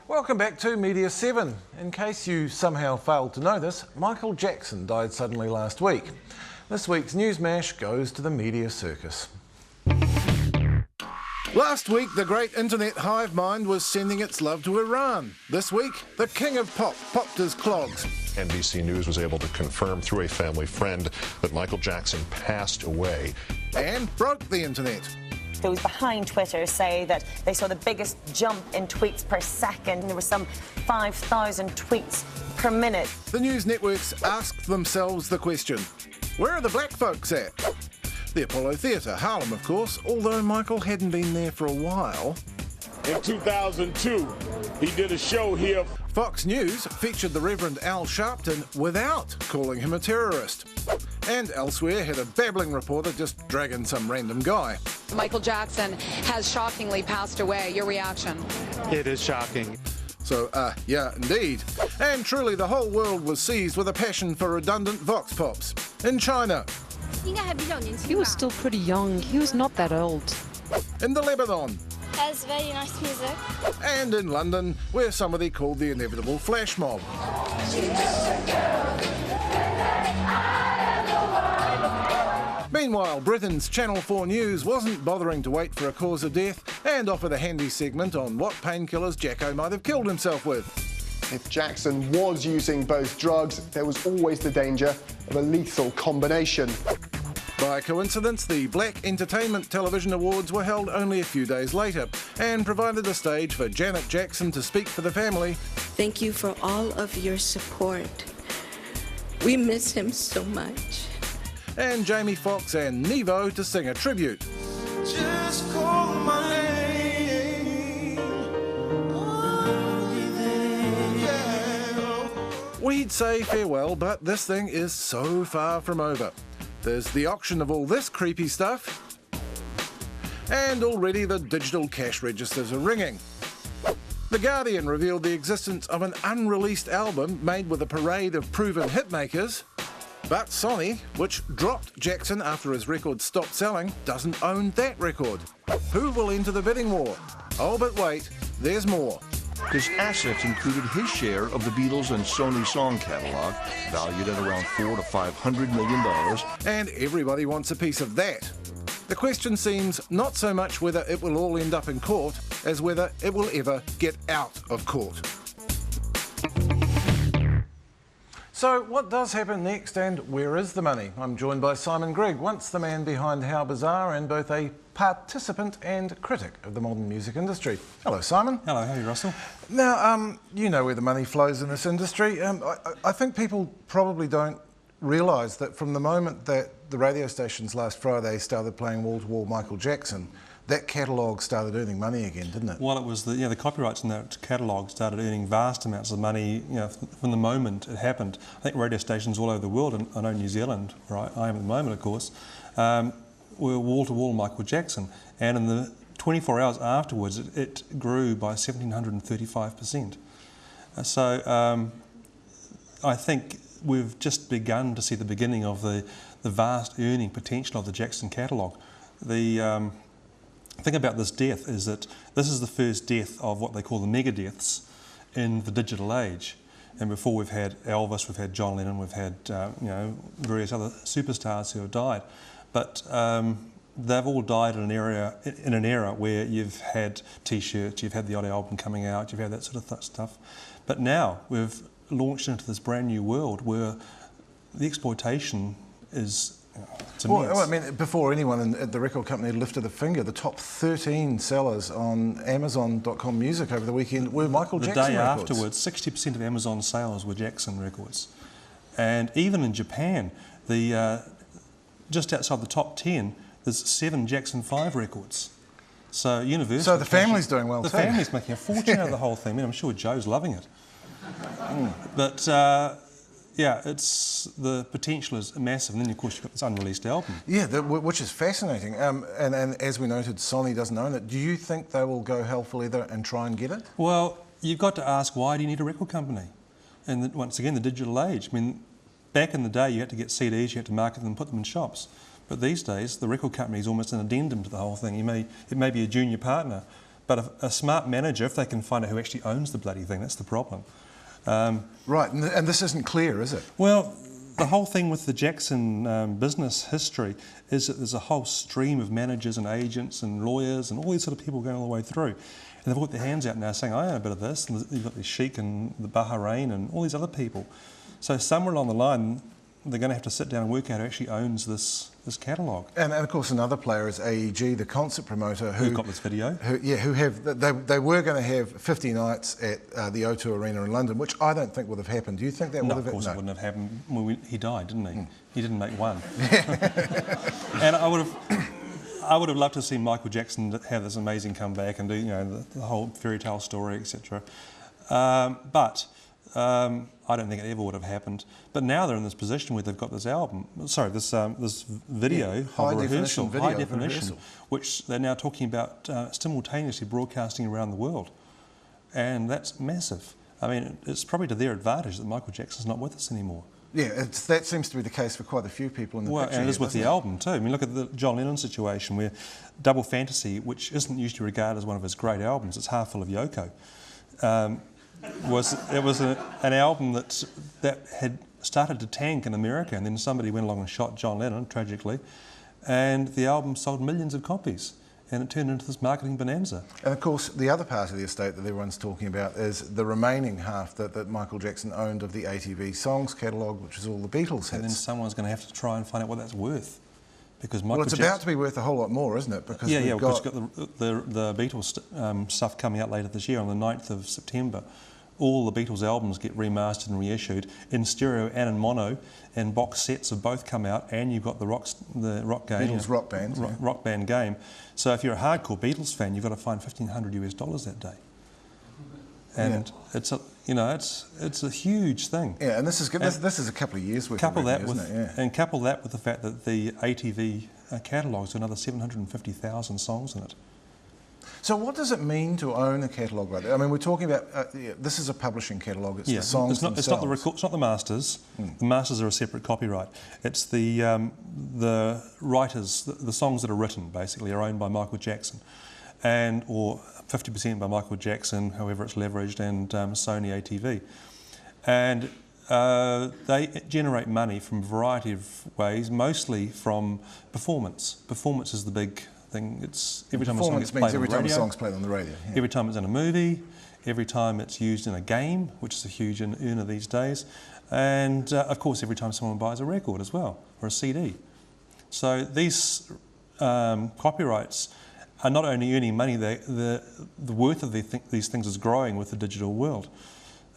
Welcome back to Media7. In case you somehow failed to know this, Michael Jackson died suddenly last week. This week's News Mash goes to the media circus. Last week, the great internet hive mind was sending its love to Iran. This week, the king of pop popped his clogs. NBC News was able to confirm through a family friend that Michael Jackson passed away. And broke the internet. Those behind Twitter say that they saw the biggest jump in tweets per second. There were some 5,000 tweets per minute. The news networks asked themselves the question, where are the black folks at? The Apollo Theatre, Harlem, of course, although Michael hadn't been there for a while. In 2002, he did a show here. Fox News featured the Reverend Al Sharpton without calling him a terrorist. And elsewhere had a babbling reporter just dragging some random guy. Michael Jackson has shockingly passed away. Your reaction? It is shocking. So, yeah, indeed. And truly the whole world was seized with a passion for redundant vox pops. In China. He was still pretty young. He was not that old. In the Lebanon. Has very nice music. And in London, where somebody called the inevitable flash mob. Meanwhile, Britain's Channel 4 News wasn't bothering to wait for a cause of death and offered a handy segment on what painkillers Jacko might have killed himself with. If Jackson was using both drugs, there was always the danger of a lethal combination. By coincidence, the Black Entertainment Television Awards were held only a few days later and provided a stage for Janet Jackson to speak for the family. Thank you for all of your support. We miss him so much. And Jamie Foxx and Nevo to sing a tribute. Just call my name. We'd say farewell, but this thing is so far from over. There's the auction of all this creepy stuff, and already the digital cash registers are ringing. The Guardian revealed the existence of an unreleased album made with a parade of proven hitmakers, but Sony, which dropped Jackson after his record stopped selling, doesn't own that record. Who will enter the bidding war? Oh, but wait, there's more. His assets included his share of the Beatles and Sony song catalog, valued at around $400 to $500 million. And everybody wants a piece of that. The question seems not so much whether it will all end up in court, as whether it will ever get out of court. So what does happen next and where is the money? I'm joined by Simon Gregg, once the man behind How Bizarre and both a participant and critic of the modern music industry. Hello, Simon. Hello, how are you, Russell? Now, you know where the money flows in this industry. I think people probably don't realise that from the moment that the radio stations last Friday started playing wall-to-wall Michael Jackson, that catalogue started earning money again, didn't it? Well, it was the copyrights in that catalogue started earning vast amounts of money. From the moment it happened. I think radio stations all over the world, and I know New Zealand, where I am at the moment, of course, were wall-to-wall Michael Jackson, and in the 24 hours afterwards, it grew by 1,735%. So I think we've just begun to see the beginning of the vast earning potential of the Jackson catalogue. The thing about this death is that this is the first death of what they call the mega deaths in the digital age. And before we've had Elvis, we've had John Lennon, we've had various other superstars who have died. But they've all died in an era where you've had T-shirts, you've had the odd album coming out, you've had that sort of stuff. But now we've launched into this brand new world where the exploitation is immense. Well, I mean, before anyone at the record company lifted a finger, the top 13 sellers on Amazon.com Music over the weekend were Michael Jackson records. The day afterwards, 60% of Amazon sales were Jackson records. And even in Japan, just outside the top 10, there's 7 Jackson 5 records. So Universal... So the family's doing well too. The family's making a fortune out of the whole thing. I mean, I'm sure Joe's loving it. But yeah, the potential is massive, and then of course you've got this unreleased album. Yeah, which is fascinating. And as we noted, Sony doesn't own it. Do you think they will go hell for leather and try and get it? Well, you've got to ask, why do you need a record company? And once again, the digital age. I mean, back in the day, you had to get CDs, you had to market them and put them in shops. But these days, the record company is almost an addendum to the whole thing. It may be a junior partner, But a smart manager, if they can find out who actually owns the bloody thing, that's the problem. Right, and this isn't clear, is it? Well, the whole thing with the Jackson business history is that there's a whole stream of managers and agents and lawyers and all these sort of people going all the way through. And they've put their hands out now saying, I own a bit of this. And you've got the Sheik and the Bahrain and all these other people. So somewhere along the line, they're going to have to sit down and work out who actually owns this catalogue. And of course another player is AEG, the concert promoter, who got this video. They were going to have 50 nights at the O2 Arena in London, which I don't think would have happened. Do you think that would have happened? No, of course it wouldn't have happened. Well, he died, didn't he? He didn't make one. And I would have loved to see Michael Jackson have this amazing comeback and do, you know, the whole fairy tale story, etc. But I don't think it ever would have happened. But now they're in this position where they've got this album, sorry, this video, high definition, which they're now talking about simultaneously broadcasting around the world. And that's massive. I mean, it's probably to their advantage that Michael Jackson's not with us anymore. Yeah, that seems to be the case for quite a few people in the picture. And it is with the album too. I mean, look at the John Lennon situation where Double Fantasy, which isn't usually regarded as one of his great albums, it's half full of Yoko. It was an album that had started to tank in America, and then somebody went along and shot John Lennon, tragically, and the album sold millions of copies, and it turned into this marketing bonanza. And of course, the other part of the estate that everyone's talking about is the remaining half that Michael Jackson owned of the ATV Songs catalogue, which is all the Beatles hits. And then someone's going to have to try and find out what that's worth. Because Michael it's about to be worth a whole lot more, isn't it? Because because you've got the Beatles stuff coming out later this year on the 9th of September. All the Beatles albums get remastered and reissued in stereo and in mono, and box sets have both come out, and you've got the rock game. Beatles rock band. Rock band game. So if you're a hardcore Beatles fan, you've got to find $1,500 that day. And it's a huge thing. Yeah, and this is a couple of years worth of revenue, isn't it? Yeah. And couple that with the fact that the ATV catalogue's got another 750,000 songs in it. So what does it mean to own a catalogue like that? I mean, we're talking about, this is a publishing catalogue, it's the songs themselves. It's not the masters. The masters are a separate copyright. It's the writers, the songs that are written, basically, are owned by Michael Jackson, or 50% by Michael Jackson, however it's leveraged, and Sony ATV. And they generate money from a variety of ways, mostly from performance. Performance is the big thing. It's every time a song gets played on the radio. Every time a song's played on the radio. Yeah. Every time it's in a movie, every time it's used in a game, which is a huge earner these days, and of course every time someone buys a record as well, or a CD. So these copyrights are not only earning money, the worth of these things is growing with the digital world.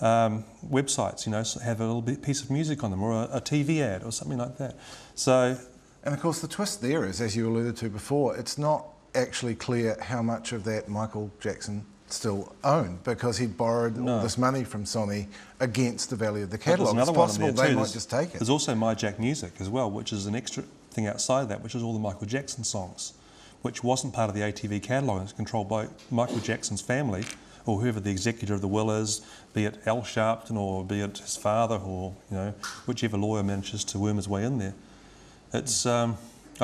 Websites, have a little piece of music on them, or a TV ad, or something like that. So. And of course the twist there is, as you alluded to before, it's not actually clear how much of that Michael Jackson still owned, because he'd borrowed all this money from Sony against the value of the catalogue. It's possible they might just take it. There's also My Jack Music as well, which is an extra thing outside of that, which is all the Michael Jackson songs, which wasn't part of the ATV catalogue. It's controlled by Michael Jackson's family, or whoever the executor of the will is, be it Al Sharpton or be it his father, or whichever lawyer manages to worm his way in there. It's. I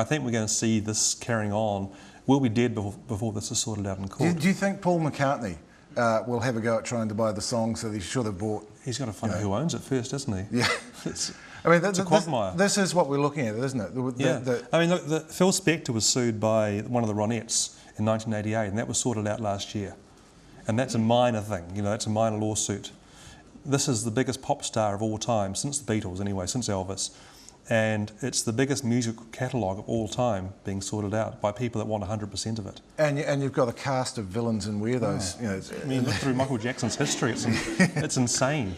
think we're going to see this carrying on. We'll be dead before this is sorted out in court. Do you think Paul McCartney will have a go at trying to buy the songs that he should have bought? He's got to find out who owns it first, doesn't he? Yeah. It's a quagmire. This is what we're looking at, isn't it? I mean, look, Phil Spector was sued by one of the Ronettes in 1988, and that was sorted out last year. And that's a minor thing, that's a minor lawsuit. This is the biggest pop star of all time, since the Beatles anyway, since Elvis. And it's the biggest music catalogue of all time being sorted out by people that want 100% of it. And you've got a cast of villains and weirdos. I mean, look through Michael Jackson's history, it's insane.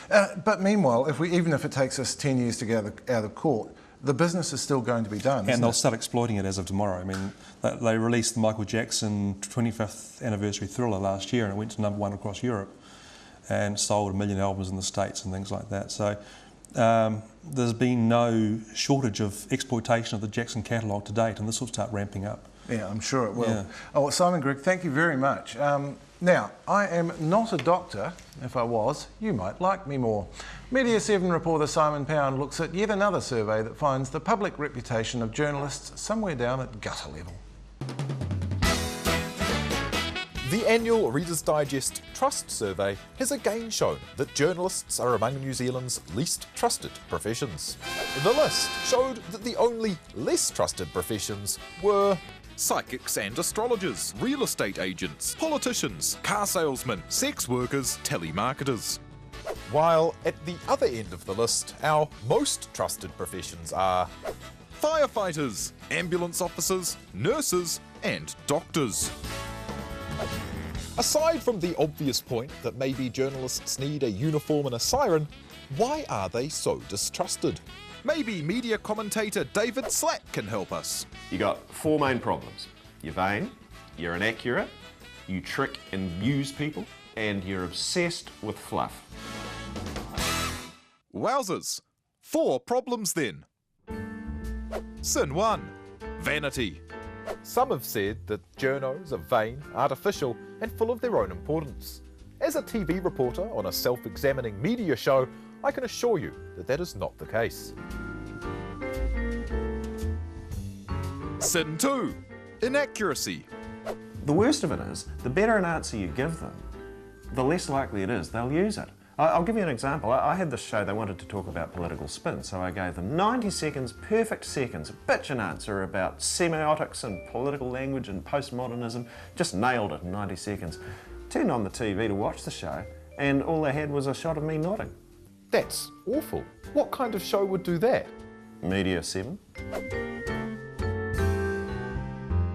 But meanwhile, even if it takes us 10 years to get out of court, the business is still going to be done, and they'll start exploiting it as of tomorrow. I mean, they released the Michael Jackson 25th anniversary Thriller last year, and it went to #1 across Europe and sold 1 million albums in the States and things like that. So there's been no shortage of exploitation of the Jackson catalogue to date, and this will start ramping up. Yeah, I'm sure it will. Yeah. Oh, well, Simon Grigg, thank you very much. Now, I am not a doctor. If I was, you might like me more. Media7 reporter Simon Pound looks at yet another survey that finds the public reputation of journalists somewhere down at gutter level. The annual Reader's Digest Trust Survey has again shown that journalists are among New Zealand's least trusted professions. The list showed that the only less trusted professions were psychics and astrologers, real estate agents, politicians, car salesmen, sex workers, telemarketers. While at the other end of the list, our most trusted professions are firefighters, ambulance officers, nurses, and doctors. Aside from the obvious point that maybe journalists need a uniform and a siren, why are they so distrusted? Maybe media commentator David Slack can help us. You got four main problems. You're vain, you're inaccurate, you trick and use people, and you're obsessed with fluff. Wowzers! 4 problems then. Sin 1. Vanity. Some have said that journos are vain, artificial, and full of their own importance. As a TV reporter on a self-examining media show, I can assure you that that is not the case. Sin 2. Inaccuracy. The worst of it is, the better an answer you give them, the less likely it is they'll use it. I'll give you an example. I had this show, they wanted to talk about political spin, so I gave them 90 seconds, perfect seconds, bitch an answer about semiotics and political language and postmodernism. Just nailed it in 90 seconds. Turned on the TV to watch the show, and all they had was a shot of me nodding. That's awful. What kind of show would do that? Media7.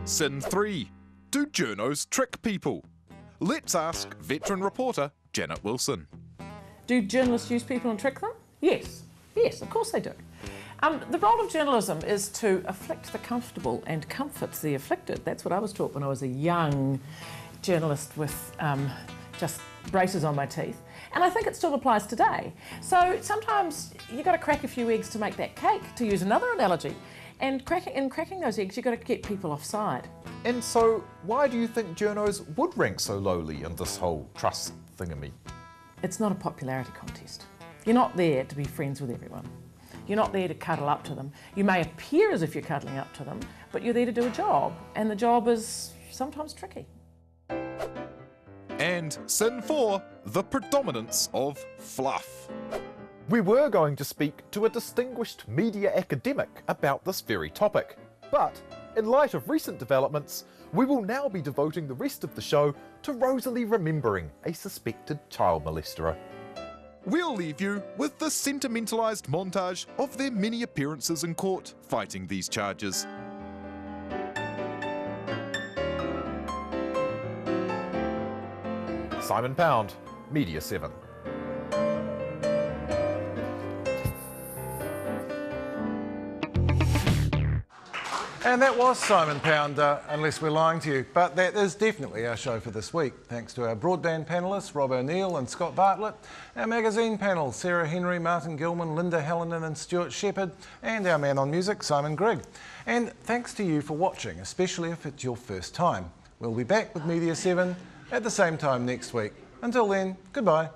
Sin 3. Do journos trick people? Let's ask veteran reporter Janet Wilson. Do journalists use people and trick them? Yes. Yes, of course they do. The role of journalism is to afflict the comfortable and comfort the afflicted. That's what I was taught when I was a young journalist with just braces on my teeth. And I think it still applies today. So sometimes you've got to crack a few eggs to make that cake, to use another analogy. And cracking those eggs, you've got to get people offside. And so, why do you think journos would rank so lowly in this whole trust thingamy? It's not a popularity contest. You're not there to be friends with everyone. You're not there to cuddle up to them. You may appear as if you're cuddling up to them, but you're there to do a job, and the job is sometimes tricky. And Sin 4, the predominance of fluff. We were going to speak to a distinguished media academic about this very topic, but in light of recent developments, we will now be devoting the rest of the show to Rosalie remembering a suspected child molesterer. We'll leave you with the sentimentalised montage of their many appearances in court fighting these charges. Simon Pound, Media7. And that was Simon Pound, unless we're lying to you. But that is definitely our show for this week. Thanks to our broadband panellists, Rob O'Neill and Scott Bartlett, our magazine panel, Sarah Henry, Martin Gilman, Linda Hallinan and Stuart Shepherd, and our man on music, Simon Grigg. And thanks to you for watching, especially if it's your first time. We'll be back with Media7 at the same time next week. Until then, goodbye.